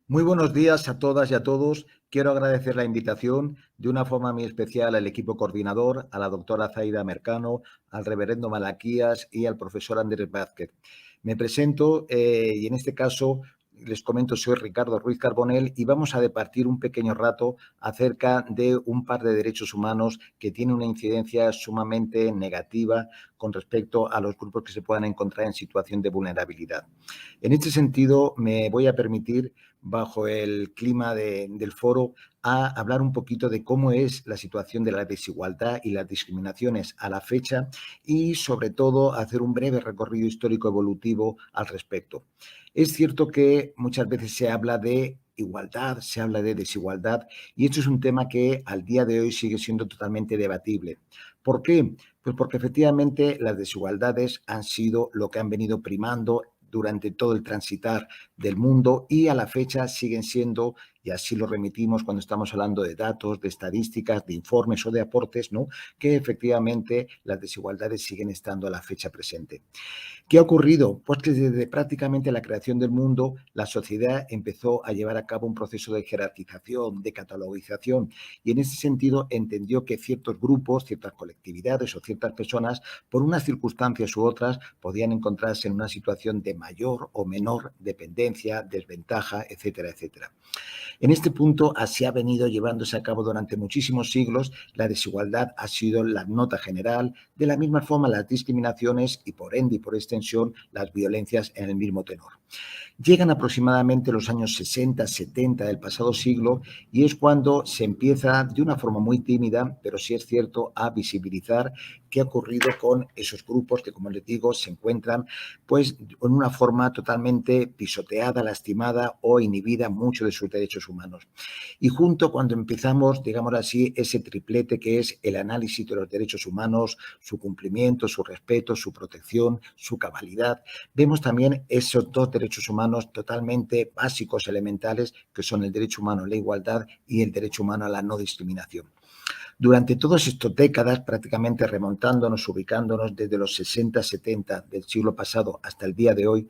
Muy buenos días a todas y a todos. Quiero agradecer la invitación de una forma muy especial al equipo coordinador, a la doctora Zaida Mercano, al reverendo Malaquías y al profesor Andrés Vázquez. Me presento y en este caso les comento, soy Ricardo Ruiz Carbonell y vamos a departir un pequeño rato acerca de un par de derechos humanos que tienen una incidencia sumamente negativa con respecto a los grupos que se puedan encontrar en situación de vulnerabilidad. En este sentido, me voy a permitir bajo el clima del foro a hablar un poquito de cómo es la situación de la desigualdad y las discriminaciones a la fecha y, sobre todo, hacer un breve recorrido histórico evolutivo al respecto. Es cierto que muchas veces se habla de igualdad, se habla de desigualdad y esto es un tema que al día de hoy sigue siendo totalmente debatible. ¿Por qué? Pues porque efectivamente las desigualdades han sido lo que han venido primando durante todo el transitar del mundo y a la fecha siguen siendo, y así lo remitimos cuando estamos hablando de datos, de estadísticas, de informes o de aportes, ¿no? Que efectivamente las desigualdades siguen estando a la fecha presente. ¿Qué ha ocurrido? Pues que desde prácticamente la creación del mundo, la sociedad empezó a llevar a cabo un proceso de jerarquización, de catalogización, y en ese sentido entendió que ciertos grupos, ciertas colectividades o ciertas personas, por unas circunstancias u otras, podían encontrarse en una situación de mayor o menor dependencia, desventaja, etcétera, etcétera. En este punto, así ha venido llevándose a cabo durante muchísimos siglos. La desigualdad ha sido la nota general, de la misma forma las discriminaciones y por ende y por extensión las violencias en el mismo tenor. Llegan aproximadamente los años 60, 70 del pasado siglo y es cuando se empieza de una forma muy tímida, pero sí es cierto, a visibilizar qué ha ocurrido con esos grupos que, como les digo, se encuentran pues en una forma totalmente pisoteada, lastimada o inhibida mucho de sus derechos humanos. Y junto cuando empezamos, digamos así, ese triplete que es el análisis de los derechos humanos, su cumplimiento, su respeto, su protección, su cabalidad, vemos también esos dos derechos humanos totalmente básicos, elementales, que son el derecho humano a la igualdad y el derecho humano a la no discriminación. Durante todas estas décadas, prácticamente remontándonos, ubicándonos desde los 60, 70 del siglo pasado hasta el día de hoy,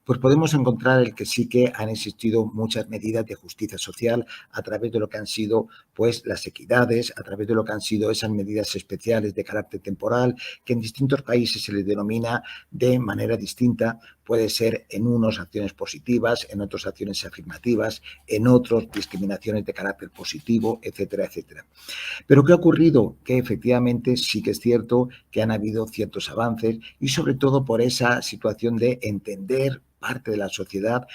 pues podemos encontrar el que sí que han existido muchas medidas de justicia social a través de lo que han sido pues las equidades, a través de lo que han sido esas medidas especiales de carácter temporal, que en distintos países se les denomina de manera distinta. Puede ser en unos acciones positivas, en otros acciones afirmativas, en otros discriminaciones de carácter positivo, etcétera, etcétera. Pero ¿qué ha ocurrido? Que efectivamente sí que es cierto que han habido ciertos avances y sobre todo por esa situación de entender parte de la sociedad,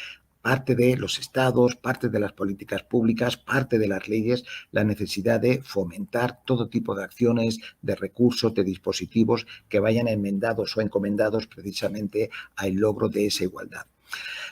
parte de los estados, parte de las políticas públicas, parte de las leyes, la necesidad de fomentar todo tipo de acciones, de recursos, de dispositivos que vayan enmendados o encomendados precisamente al logro de esa igualdad.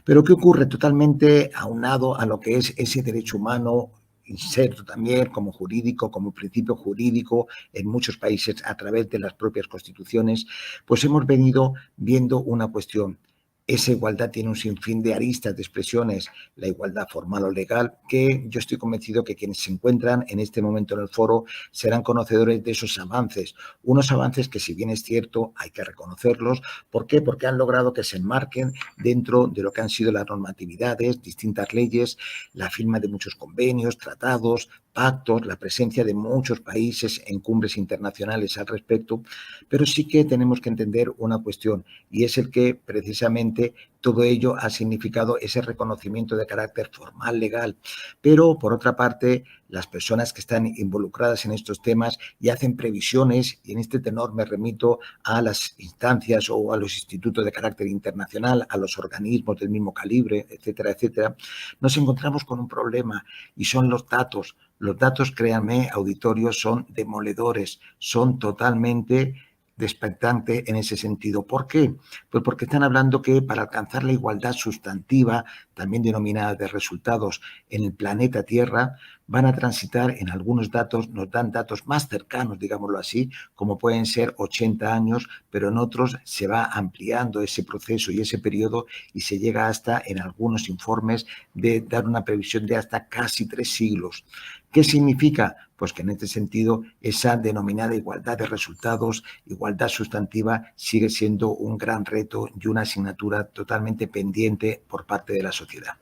Pero ¿qué ocurre? Totalmente aunado a lo que es ese derecho humano inserto también como jurídico, como principio jurídico en muchos países a través de las propias constituciones, pues hemos venido viendo una cuestión. Esa igualdad tiene un sinfín de aristas, de expresiones, la igualdad formal o legal, que yo estoy convencido que quienes se encuentran en este momento en el foro serán conocedores de esos avances. Unos avances que, si bien es cierto, hay que reconocerlos. ¿Por qué? Porque han logrado que se enmarquen dentro de lo que han sido las normatividades, distintas leyes, la firma de muchos convenios, tratados, pactos, la presencia de muchos países en cumbres internacionales al respecto, pero sí que tenemos que entender una cuestión y es el que precisamente todo ello ha significado ese reconocimiento de carácter formal, legal, pero por otra parte las personas que están involucradas en estos temas y hacen previsiones, y en este tenor me remito a las instancias o a los institutos de carácter internacional, a los organismos del mismo calibre, etcétera, etcétera, nos encontramos con un problema y son los datos. Los datos, créanme, auditorios, son demoledores, son totalmente despectante en ese sentido. ¿Por qué? Pues porque están hablando que para alcanzar la igualdad sustantiva, también denominada de resultados en el planeta Tierra, van a transitar en algunos datos, nos dan datos más cercanos, digámoslo así, como pueden ser 80 años, pero en otros se va ampliando ese proceso y ese periodo y se llega hasta, en algunos informes, de dar una previsión de hasta casi 3 siglos. ¿Qué significa? Pues que en este sentido esa denominada igualdad de resultados, igualdad sustantiva, sigue siendo un gran reto y una asignatura totalmente pendiente por parte de la sociedad.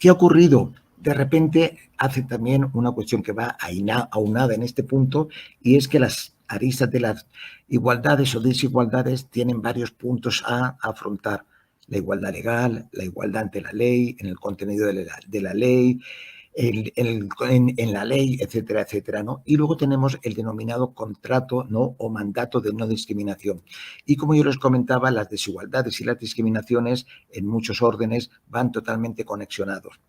¿Qué ha ocurrido? De repente hace también una cuestión que va aunada en este punto, y es que las aristas de las igualdades o desigualdades tienen varios puntos a afrontar. La igualdad legal, la igualdad ante la ley, en el contenido de la ley, en la ley, etcétera, etcétera, ¿no? Y luego tenemos el denominado contrato, ¿no? O mandato de no discriminación. Y como yo les comentaba, las desigualdades y las discriminaciones en muchos órdenes van totalmente conexionados.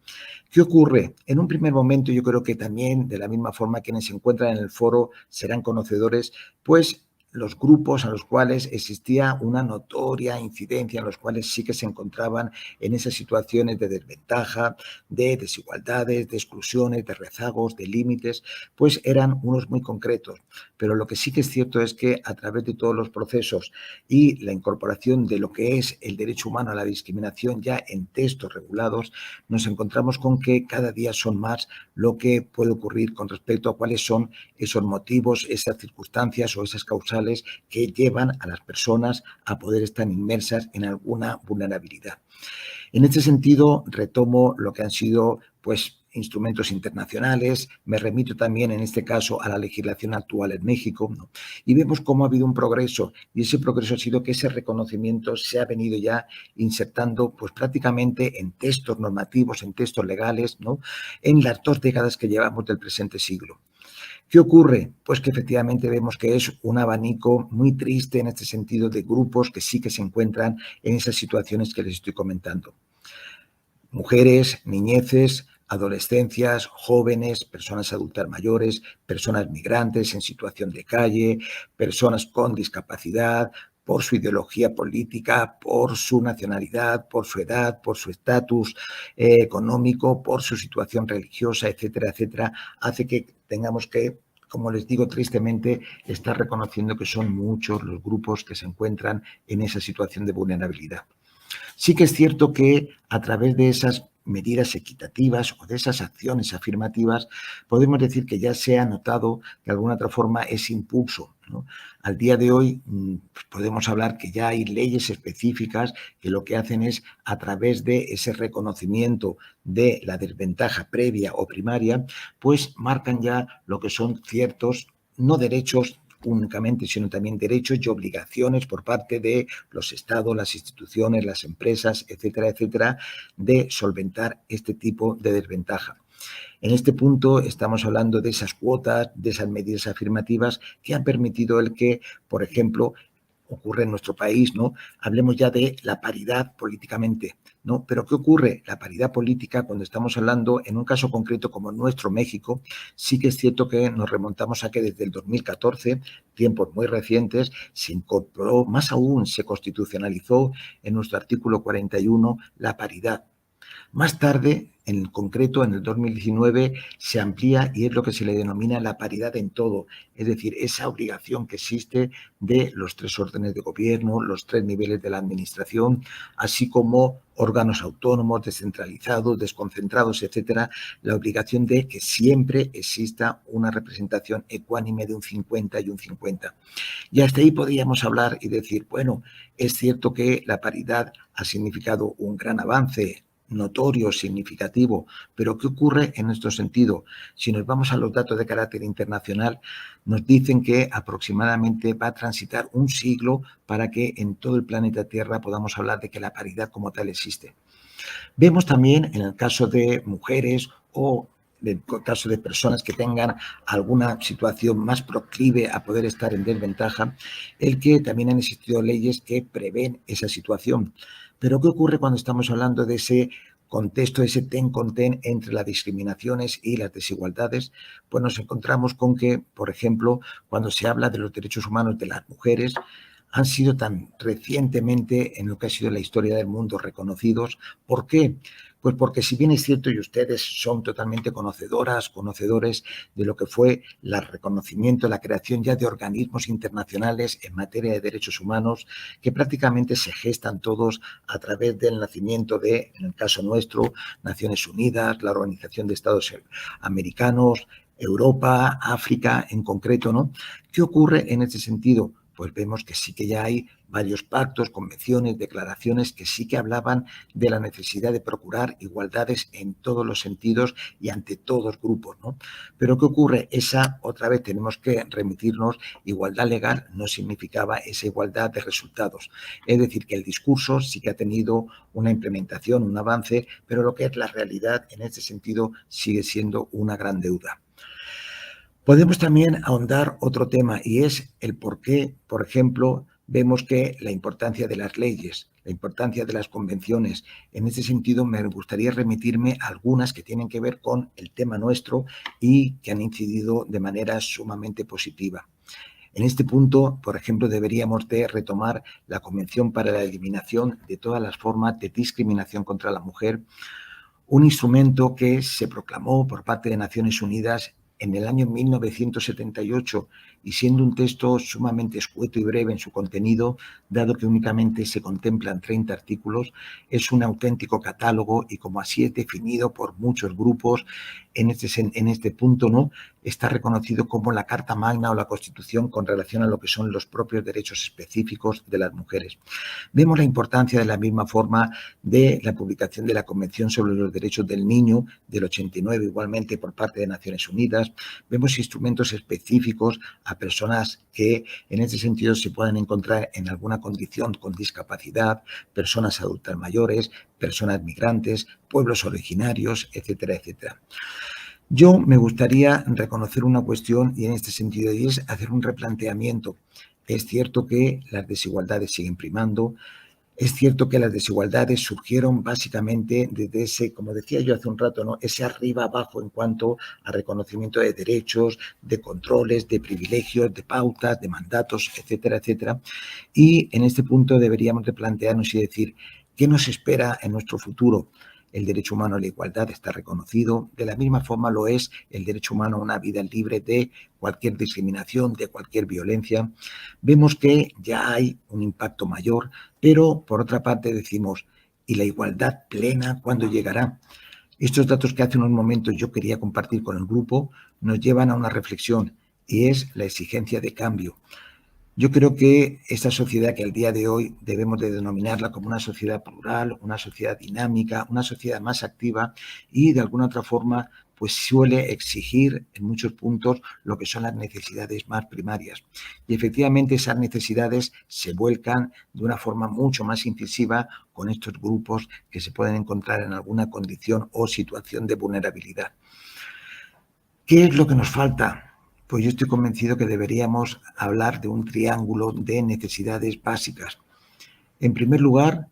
¿Qué ocurre? En un primer momento yo creo que también, de la misma forma, quienes se encuentran en el foro serán conocedores, pues los grupos a los cuales existía una notoria incidencia, en los cuales sí que se encontraban en esas situaciones de desventaja, de desigualdades, de exclusiones, de rezagos, de límites, pues eran unos muy concretos. Pero lo que sí que es cierto es que a través de todos los procesos y la incorporación de lo que es el derecho humano a la discriminación ya en textos regulados, nos encontramos con que cada día son más lo que puede ocurrir con respecto a cuáles son esos motivos, esas circunstancias o esas causales que llevan a las personas a poder estar inmersas en alguna vulnerabilidad. En este sentido, retomo lo que han sido, pues, instrumentos internacionales, me remito también en este caso a la legislación actual en México, ¿no? Y vemos cómo ha habido un progreso, y ese progreso ha sido que ese reconocimiento se ha venido ya insertando pues prácticamente en textos normativos, en textos legales, ¿no? En las 2 décadas que llevamos del presente siglo. ¿Qué ocurre? Pues que efectivamente vemos que es un abanico muy triste en este sentido de grupos que sí que se encuentran en esas situaciones que les estoy comentando. Mujeres, niñeces, adolescencias, jóvenes, personas adultas mayores, personas migrantes en situación de calle, personas con discapacidad, por su ideología política, por su nacionalidad, por su edad, por su estatus económico, por su situación religiosa, etcétera, etcétera, hace que tengamos que, como les digo tristemente, estar reconociendo que son muchos los grupos que se encuentran en esa situación de vulnerabilidad. Sí que es cierto que a través de esas medidas equitativas o de esas acciones afirmativas, podemos decir que ya se ha notado de alguna otra forma ese impulso, ¿no? Al día de hoy podemos hablar que ya hay leyes específicas que lo que hacen es, a través de ese reconocimiento de la desventaja previa o primaria, pues marcan ya lo que son ciertos, no derechos únicamente, sino también derechos y obligaciones por parte de los estados, las instituciones, las empresas, etcétera, etcétera, de solventar este tipo de desventaja. En este punto estamos hablando de esas cuotas, de esas medidas afirmativas que han permitido el que, por ejemplo, ocurre en nuestro país, ¿no? Hablemos ya de la paridad políticamente, ¿no? Pero ¿qué ocurre? La paridad política, cuando estamos hablando en un caso concreto como nuestro México, sí que es cierto que nos remontamos a que desde el 2014, tiempos muy recientes, se incorporó, más aún se constitucionalizó en nuestro artículo 41 la paridad. Más tarde, en concreto, en el 2019, se amplía y es lo que se le denomina la paridad en todo, es decir, esa obligación que existe de los 3 órdenes de gobierno, los 3 niveles de la administración, así como órganos autónomos, descentralizados, desconcentrados, etcétera, la obligación de que siempre exista una representación ecuánime de un 50 y un 50. Y hasta ahí podríamos hablar y decir, bueno, es cierto que la paridad ha significado un gran avance notorio, significativo, pero ¿qué ocurre en nuestro sentido? Si nos vamos a los datos de carácter internacional, nos dicen que aproximadamente va a transitar un siglo para que en todo el planeta Tierra podamos hablar de que la paridad como tal existe. Vemos también en el caso de mujeres o en el caso de personas que tengan alguna situación más proclive a poder estar en desventaja, el que también han existido leyes que prevén esa situación. Pero ¿qué ocurre cuando estamos hablando de ese contexto, ese ten con ten entre las discriminaciones y las desigualdades? Pues nos encontramos con que, por ejemplo, cuando se habla de los derechos humanos de las mujeres, han sido tan recientemente en lo que ha sido la historia del mundo reconocidos. ¿Por qué? Pues porque si bien es cierto y ustedes son totalmente conocedoras, conocedores de lo que fue el reconocimiento, la creación ya de organismos internacionales en materia de derechos humanos que prácticamente se gestan todos a través del nacimiento de, en el caso nuestro, Naciones Unidas, la Organización de Estados Americanos, Europa, África en concreto, ¿no? ¿Qué ocurre en ese sentido? pues vemos que sí que ya hay varios pactos, convenciones, declaraciones que sí que hablaban de la necesidad de procurar igualdades en todos los sentidos y ante todos los grupos, ¿no? Pero ¿qué ocurre? Esa, otra vez, tenemos que remitirnos, igualdad legal no significaba esa igualdad de resultados. Es decir, que el discurso sí que ha tenido una implementación, un avance, pero lo que es la realidad en este sentido sigue siendo una gran deuda. Podemos también ahondar otro tema y es el por qué, por ejemplo, vemos que la importancia de las leyes, la importancia de las convenciones. En este sentido, me gustaría remitirme a algunas que tienen que ver con el tema nuestro y que han incidido de manera sumamente positiva. En este punto, por ejemplo, deberíamos de retomar la Convención para la Eliminación de todas las formas de discriminación contra la mujer, un instrumento que se proclamó por parte de Naciones Unidas en el año 1978 y siendo un texto sumamente escueto y breve en su contenido, dado que únicamente se contemplan 30 artículos, es un auténtico catálogo y como así es definido por muchos grupos, en este punto, ¿no?, está reconocido como la Carta Magna o la Constitución con relación a lo que son los propios derechos específicos de las mujeres. Vemos la importancia de la misma forma de la publicación de la Convención sobre los Derechos del Niño del 89, igualmente por parte de Naciones Unidas. Vemos instrumentos específicos a personas que en ese sentido se puedan encontrar en alguna condición con discapacidad, personas adultas mayores, personas migrantes, pueblos originarios, etcétera, etcétera. Yo me gustaría reconocer una cuestión y en este sentido y es hacer un replanteamiento. Es cierto que las desigualdades siguen primando. Es cierto que las desigualdades surgieron básicamente desde ese, como decía yo hace un rato, ¿no?, ese arriba abajo en cuanto a reconocimiento de derechos, de controles, de privilegios, de pautas, de mandatos, etcétera, etcétera. Y en este punto deberíamos de plantearnos y decir, ¿qué nos espera en nuestro futuro? El derecho humano a la igualdad está reconocido. De la misma forma lo es el derecho humano a una vida libre de cualquier discriminación, de cualquier violencia. Vemos que ya hay un impacto mayor, pero por otra parte decimos, ¿y la igualdad plena cuándo llegará? Estos datos que hace unos momentos yo quería compartir con el grupo nos llevan a una reflexión y es la exigencia de cambio. Yo creo que esta sociedad que al día de hoy debemos de denominarla como una sociedad plural, una sociedad dinámica, una sociedad más activa y de alguna otra forma pues suele exigir en muchos puntos lo que son las necesidades más primarias. Y efectivamente esas necesidades se vuelcan de una forma mucho más incisiva con estos grupos que se pueden encontrar en alguna condición o situación de vulnerabilidad. ¿Qué es lo que nos falta? Pues yo estoy convencido que deberíamos hablar de un triángulo de necesidades básicas. En primer lugar,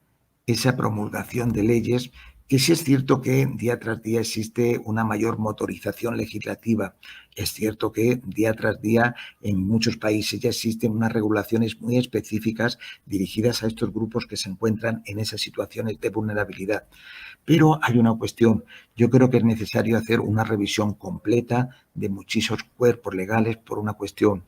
esa promulgación de leyes, que sí es cierto que día tras día existe una mayor motorización legislativa. Es cierto que día tras día en muchos países ya existen unas regulaciones muy específicas dirigidas a estos grupos que se encuentran en esas situaciones de vulnerabilidad. Pero hay una cuestión, yo creo que es necesario hacer una revisión completa de muchísimos cuerpos legales por una cuestión.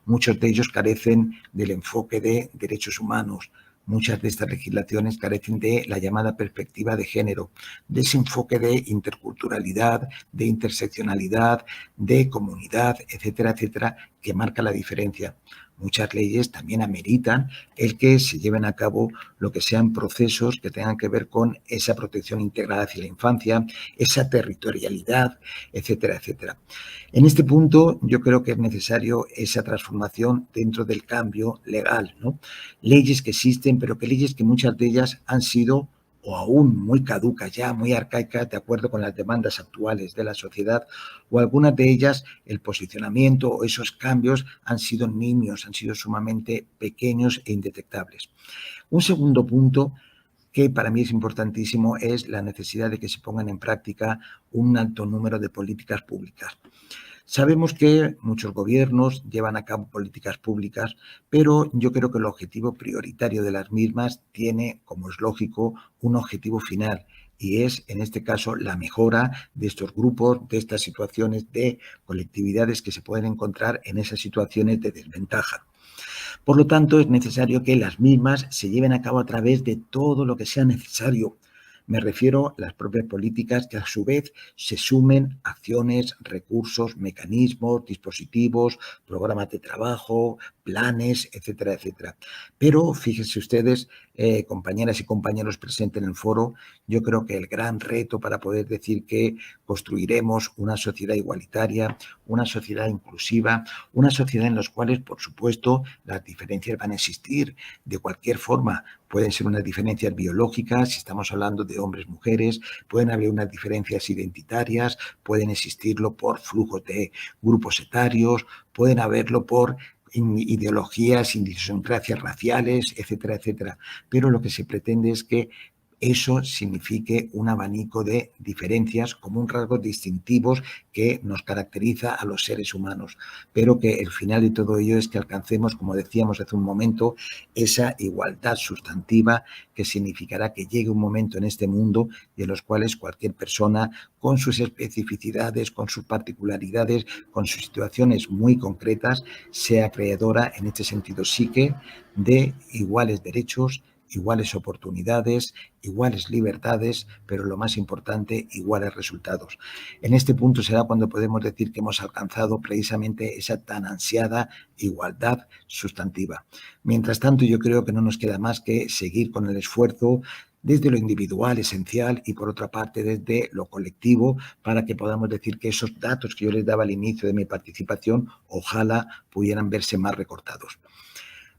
Muchos de ellos carecen del enfoque de derechos humanos. Muchas de estas legislaciones carecen de la llamada perspectiva de género, de ese enfoque de interculturalidad, de interseccionalidad, de comunidad, etcétera, etcétera, que marca la diferencia. Muchas leyes también ameritan el que se lleven a cabo lo que sean procesos que tengan que ver con esa protección integral hacia la infancia, esa territorialidad, etcétera, etcétera. En este punto yo creo que es necesario esa transformación dentro del cambio legal, ¿no? Leyes que existen, pero que leyes que muchas de ellas han sido o aún muy caducas ya, muy arcaicas, de acuerdo con las demandas actuales de la sociedad, o algunas de ellas el posicionamiento o esos cambios han sido nimios, han sido sumamente pequeños e indetectables. Un segundo punto que para mí es importantísimo es la necesidad de que se pongan en práctica un alto número de políticas públicas. Sabemos que muchos gobiernos llevan a cabo políticas públicas, pero yo creo que el objetivo prioritario de las mismas tiene, como es lógico, un objetivo final y es, en este caso, la mejora de estos grupos, de estas situaciones de colectividades que se pueden encontrar en esas situaciones de desventaja. Por lo tanto, es necesario que las mismas se lleven a cabo a través de todo lo que sea necesario, Me refiero a las propias políticas que a su vez se sumen acciones, recursos, mecanismos, dispositivos, programas de trabajo, planes, etcétera, etcétera. Pero fíjense ustedes, compañeras y compañeros presentes en el foro, yo creo que el gran reto para poder decir que construiremos una sociedad igualitaria, una sociedad inclusiva, una sociedad en la cual, por supuesto, las diferencias van a existir de cualquier forma. Pueden ser unas diferencias biológicas, si estamos hablando de hombres, mujeres, pueden haber unas diferencias identitarias, pueden existirlo por flujos de grupos etarios, pueden haberlo por ideologías, idiosincrasias raciales, etcétera, etcétera. Pero lo que se pretende es que eso signifique un abanico de diferencias como un rasgo distintivos que nos caracteriza a los seres humanos, pero que el final de todo ello es que alcancemos, como decíamos hace un momento, esa igualdad sustantiva que significará que llegue un momento en este mundo en los cuales cualquier persona, con sus especificidades, con sus particularidades, con sus situaciones muy concretas, sea acreedora, en este sentido sí que, de iguales derechos, iguales oportunidades, iguales libertades, pero lo más importante, iguales resultados. En este punto será cuando podemos decir que hemos alcanzado precisamente esa tan ansiada igualdad sustantiva. Mientras tanto, yo creo que no nos queda más que seguir con el esfuerzo desde lo individual, esencial, y por otra parte desde lo colectivo, para que podamos decir que esos datos que yo les daba al inicio de mi participación, ojalá pudieran verse más recortados.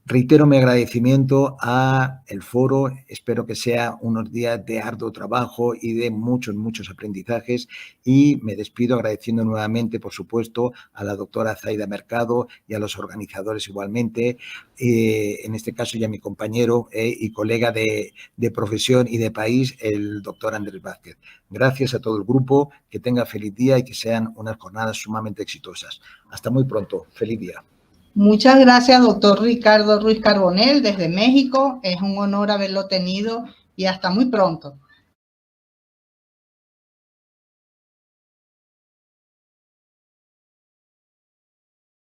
Reitero mi agradecimiento al foro, espero que sea unos días de arduo trabajo y de muchos, muchos aprendizajes, y me despido agradeciendo nuevamente, por supuesto, a la doctora Zaida Mercado y a los organizadores igualmente, en este caso y a mi compañero y colega de profesión y de país, el doctor Andrés Vázquez. Gracias a todo el grupo, que tenga feliz día y que sean unas jornadas sumamente exitosas. Hasta muy pronto, feliz día. Muchas gracias, doctor Ricardo Ruiz Carbonell, desde México. Es un honor haberlo tenido y hasta muy pronto.